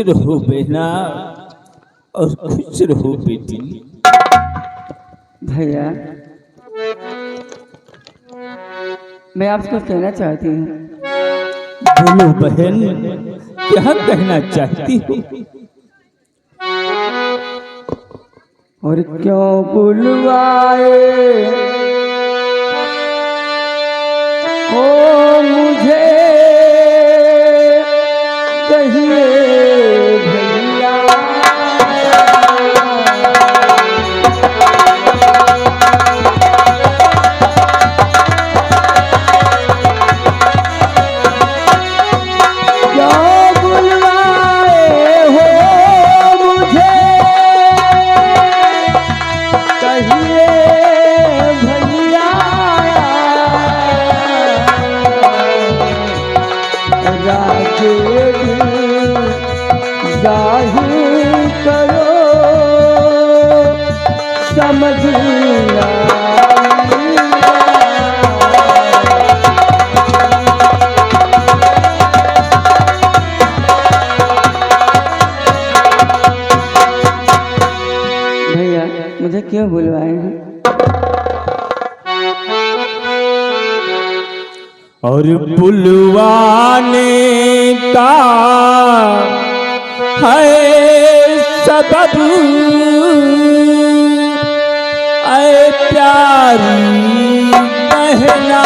रहो बहना और खुश रहो बेटी। भैया मैं आपसे कुछ कहना चाहती हूँ। बोलो बहन, क्या कहना चाहती हो? और क्यों बुलवाए हो मुझे कहिए भैया। जाहिर करो समझना। भैया मुझे क्यों बुलवाए हैं? और बुलवाने का है सबब ऐ प्यारी बहना।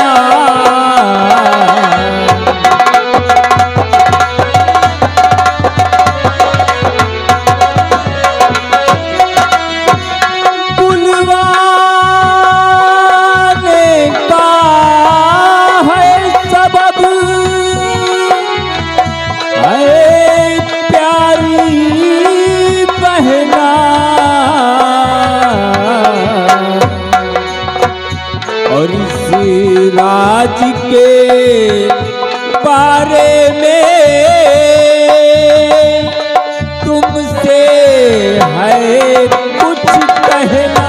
और इस राज के बारे में तुमसे है कुछ कहना।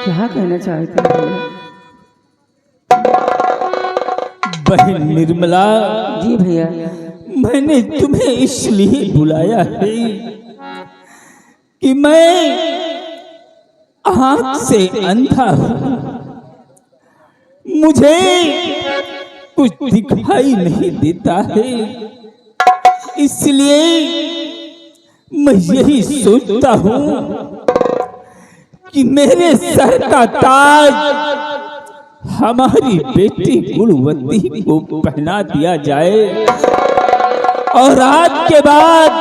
क्या कहना चाहते हैं बहन निर्मला? जी भैया। मैंने तुम्हें इसलिए बुलाया है कि मैं आँख से अंधा हूँ, मुझे कुछ दिखाई नहीं देता है। इसलिए मैं यही सोचता हूँ कि मेरे सर का ताज हमारी बेटी गुणवती को पहना दिया जाए और आज के बाद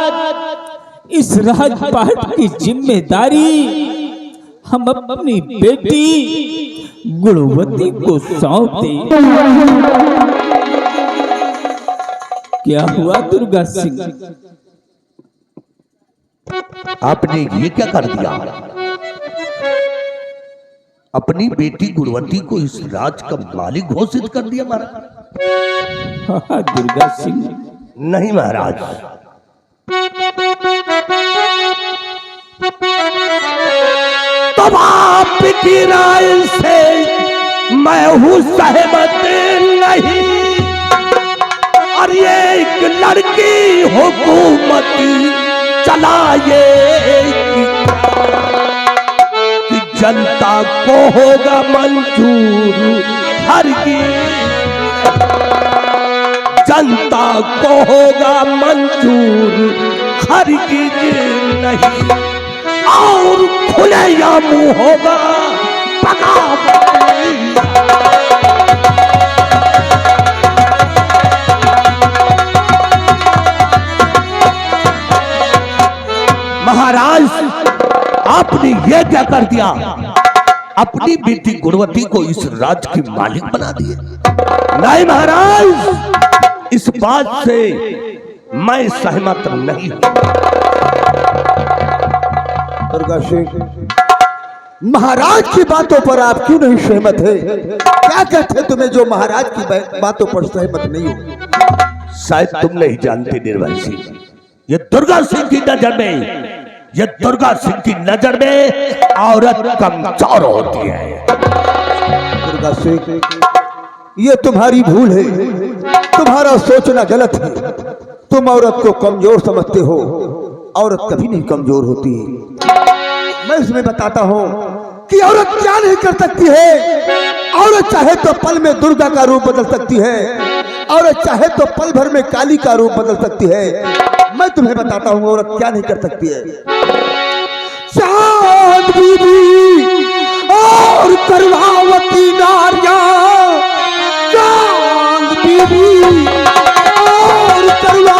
इस राजपाट की जिम्मेदारी हम अपनी बेटी गुणवती को सौंप दें। क्या हुआ दुर्गा सिंह? आपने ये क्या कर दिया? अपनी बेटी गुणवती को इस राज का मालिक घोषित कर दिया महाराज। हाँ दुर्गा सिंह। नहीं महाराज, तब आपकी राय से मैं हूँ सहमत नहीं। और ये एक लड़की हुकूमत चलाएगी कि जनता को होगा मंजूर हरगिज़, जनता को होगा मंजूर हरगिज़ नहीं। और खुलेआम होगा बगावत। महाराज आपने ये क्या कर दिया? अपनी बेटी गुणवती को इस राज की मालिक बना दिए। नहीं महाराज, इस बात से मैं सहमत नहीं हूं। दुर्गा सिंह, महाराज की बातों पर आप क्यों नहीं सहमत है? क्या कहते तुम्हें जो महाराज की बातों पर सहमत नहीं हो? शायद तुम नहीं जानते निर्भय सिंह, ये दुर्गा सिंह की नजर में ये दुर्गा सिंह की नजर में औरत कमजोर होती है। दुर्गा सिंह, ये तुम्हारी भूल है, तुम्हारा सोचना गलत है। तुम औरत को कमजोर समझते हो, औरत कभी नहीं कमजोर होती। मैं इसमें बताता हूं कि औरत क्या नहीं कर सकती है। औरत चाहे तो पल में दुर्गा का रूप बदल सकती है, औरत चाहे तो पल भर में काली का रूप बदल सकती है। मैं तुम्हें बताता हूं औरत क्या नहीं कर सकती है। चांद बीबी और करुणावती नारियां, चांद बीबी और करुणा,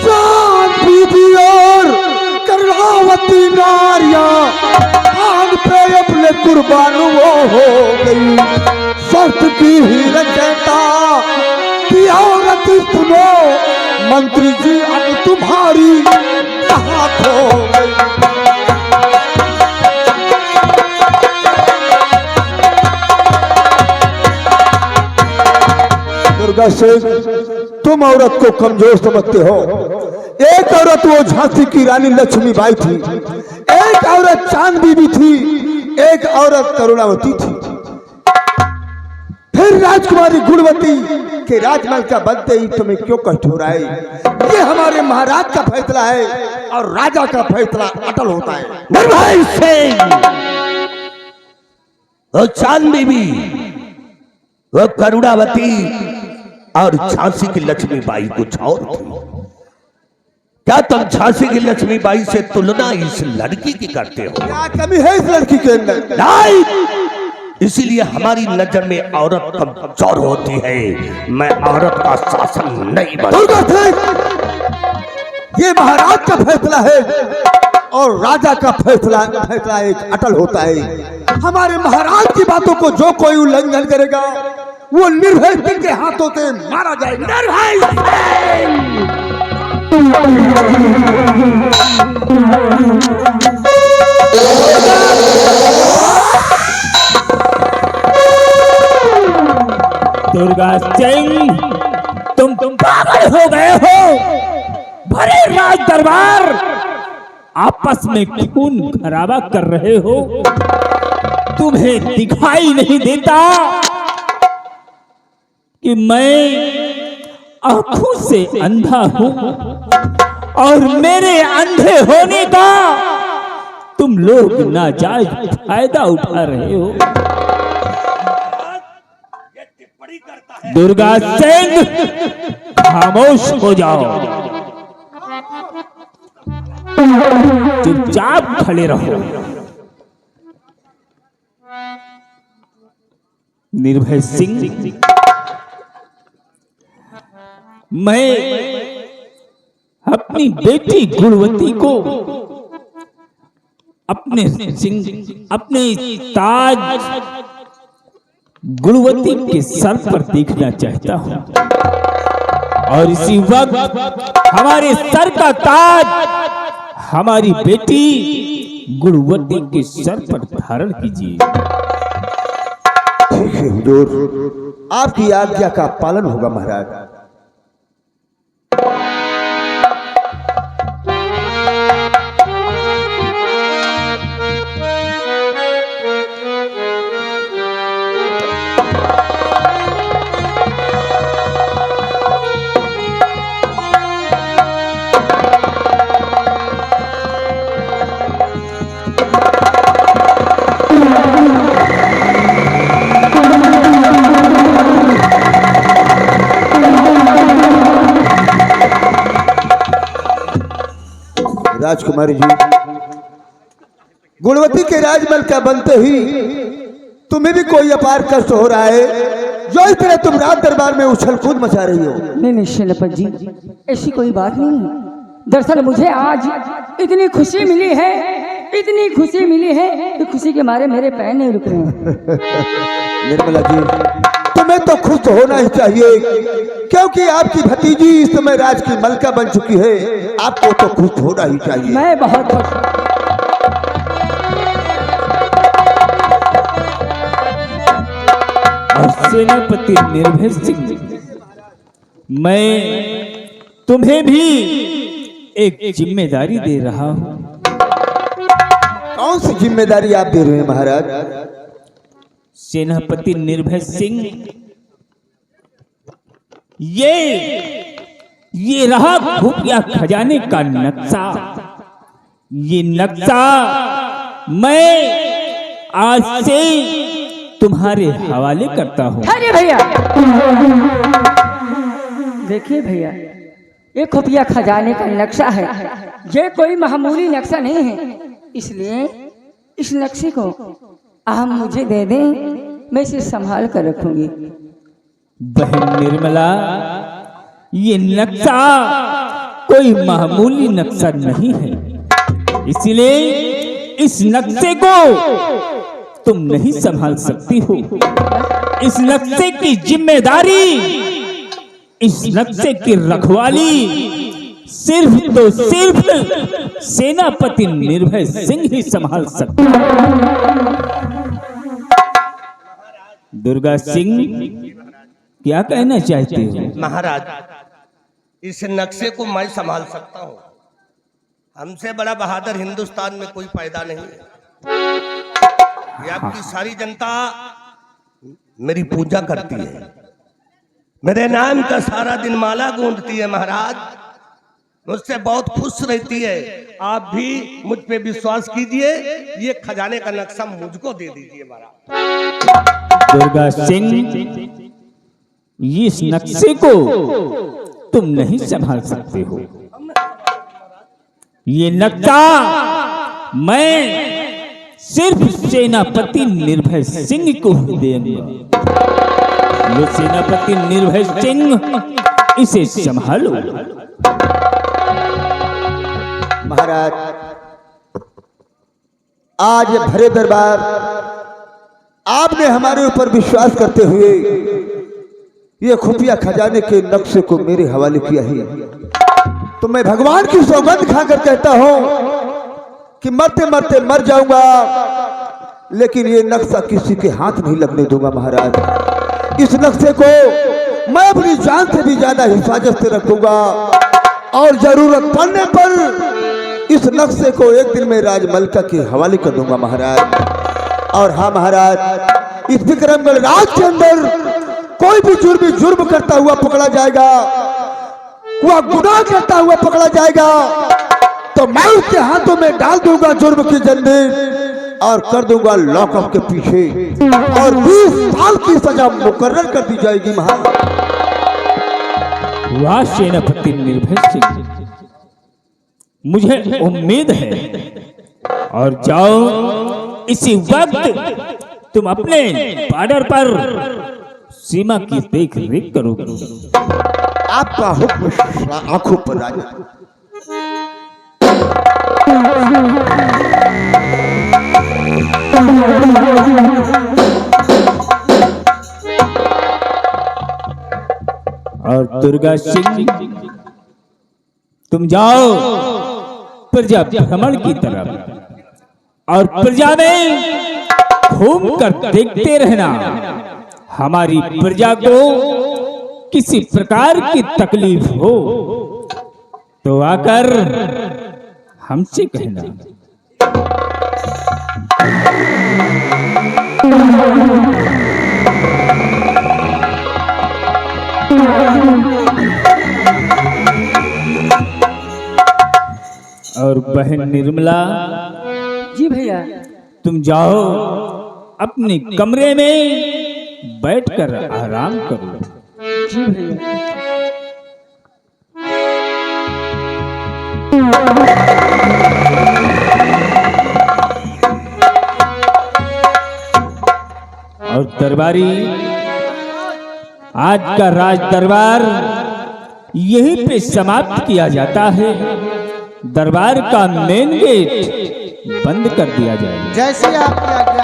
चांद बीबी और करुणावती नारियां आग पे अपने कुर्बान वो हो गई। शर्त की ही रचयिता की औरत सुनो, मंत्री जी अब तुम्हारी कहाँ खो गई। दुर्गा सिंह, तुम औरत को कमजोर समझते हो। एक औरत वो झांसी की रानी लक्ष्मीबाई थी, एक औरत चांद बीबी थी, एक औरत करुणावती थी। फिर राजकुमारी गुणवती के राजमहल का बनते ही तुम्हें क्यों कठोराए? ये हमारे महाराज का फैसला है और राजा का फैसला अटल होता है। निर्भय सिंह, वो चांद बीबी, वो करुणावती और झांसी की लक्ष्मीबाई कुछ और थी। क्या तुम झांसी की लक्ष्मीबाई से तुलना इस लड़की की करते हो? क्या कमी है इस लड़की के अंदर? नहीं, इसीलिए हमारी नजर में औरत कमजोर होती है। मैं औरत का शासन नहीं दुर्गा सिंह, ये महाराज का फैसला है और राजा का फैसला एक अटल होता है। हमारे महाराज की बातों को जो कोई उल्लंघन करेगा वो निर्भय सिंह के हाथों से मारा जाएगा। निर्भय दुर्गा सिंह, तुम पागल हो गए हो। भरे राज दरबार आपस में खून खराबा कर रहे हो। तुम्हें दिखाई नहीं देता कि मैं आंखों से अंधा हूं और मेरे अंधे होने का तुम लोग नाजायज फायदा उठा रहे हो। दुर्गा सिंह, खामोश हो जाओ, चुपचाप खड़े रहो। निर्भय सिंह, मैं अपनी बेटी गुणवती को अपने ताज गुणवती के सर पर देखना चाहता हूं और इसी वक्त हमारे सर का ताज हमारी बेटी गुणवती के सर पर धारण कीजिए। ठीक है हुजूर, आपकी आज्ञा का पालन होगा महाराज। राजकुमारी जी, गुणवती के राजमहल का बनते ही तुम्हें भी कोई अपार कष्ट हो रहा है जो इस तरह तुम राज दरबार में उछल कूद मचा रही हो। नहीं सेनापति जी, ऐसी कोई बात नहीं है। दरअसल मुझे आज इतनी खुशी मिली है, इतनी खुशी मिली है कि खुशी के मारे मेरे पैर नहीं रुक रहे हैं। निर्मला जी, तुम्हें तो खुश होना ही चाहिए क्योंकि आपकी भतीजी इस समय राज की मलका बन चुकी है। आपको तो खुश होना ही चाहिए। मैं बहुत खुश हूं। और सेनापति निर्भय सिंह मैं तुम्हें भी एक जिम्मेदारी दे रहा हूं। कौन सी जिम्मेदारी आप दे रहे हैं महाराज? सेनापति निर्भय सिंह, ये रहा खुफिया खजाने का नक्शा। ये नक्शा मैं आज से तुम्हारे हवाले करता हूँ। अरे भैया, देखिए भैया, ये खुफिया खजाने का नक्शा है, ये कोई मामूली नक्शा नहीं है। इसलिए इस नक्शे को आप मुझे दे दें, मैं इसे संभाल कर रखूंगी। बहन निर्मला, ये नक्शा कोई मामूली नक्शा नहीं है, इसलिए इस नक्शे को तुम नहीं संभाल सकती हो। इस नक्शे की जिम्मेदारी, इस नक्शे की रखवाली सिर्फ तो सिर्फ सेनापति निर्भय सिंह ही संभाल सकता है। दुर्गा सिंह, क्या कहना चाहते हो? महाराज, इस नक्शे को मैं संभाल सकता हूँ। हमसे बड़ा बहादुर हिंदुस्तान में कोई पैदा नहीं है। यहाँ की सारी जनता मेरी पूजा करती है, मेरे नाम का सारा दिन माला गूंथती है। महाराज, मुझसे बहुत खुश रहती है। आप भी मुझ पे विश्वास कीजिए, ये खजाने का नक्शा मुझको दे दीजिए महाराज। दुर्गा सिंह, इस नक्शे को तुम नहीं संभाल सकते हो। ये नक्शा मैं सिर्फ सेनापति निर्भय सिंह को देंगे। ये सेनापति निर्भय सिंह इसे संभालो। महाराज, आज ये भरे दरबार आपने हमारे ऊपर विश्वास करते हुए ये खुफिया खजाने के नक्शे को मेरे हवाले किया है, तो मैं भगवान की सौगंध खाकर कहता हूं कि मरते मरते मर जाऊंगा, लेकिन ये नक्शा किसी के हाथ नहीं लगने दूंगा। महाराज, इस नक्शे को मैं अपनी जान से भी ज्यादा हिफाजत से रखूंगा और जरूरत पड़ने पर इस नक्शे को एक दिन में राजमलका के हवाले कर दूंगा महाराज। और हाँ महाराज, इस विक्रमगढ़ राज के अंदर कोई भी जुर्म करता हुआ पकड़ा जाएगा, वह गुनाह करता हुआ पकड़ा जाएगा, तो मैं उसके हाथों में डाल दूंगा जुर्म की जंजीर और कर दूंगा लॉकअप के पीछे, और 20 साल की सजा मुकर्रर कर दी जाएगी। महाराज, वाह सेनापति निर्भय सिंह, मुझे उम्मीद है। और जाओ, इसी वक्त तुम अपने बॉर्डर पर सीमा की देख रेख करोगे। आपका हुक्म आंखों पर राजा। और दुर्गा सिंह, तुम जाओ प्रजा भ्रमण की तरफ और प्रजा में घूम कर देखते रहना। हमारी प्रजा को किसी प्रकार की तकलीफ हो तो आकर हमसे कहना। और बहन निर्मला, जी भैया, तुम जाओ अपने कमरे में बैठकर आराम करो। जी भैया। और दरबारी, आज का राज दरबार यहीं पे समाप्त किया जाता है। दरबार का मेन गेट बंद कर दिया जाएगा। जैसे आपकी आज्ञा।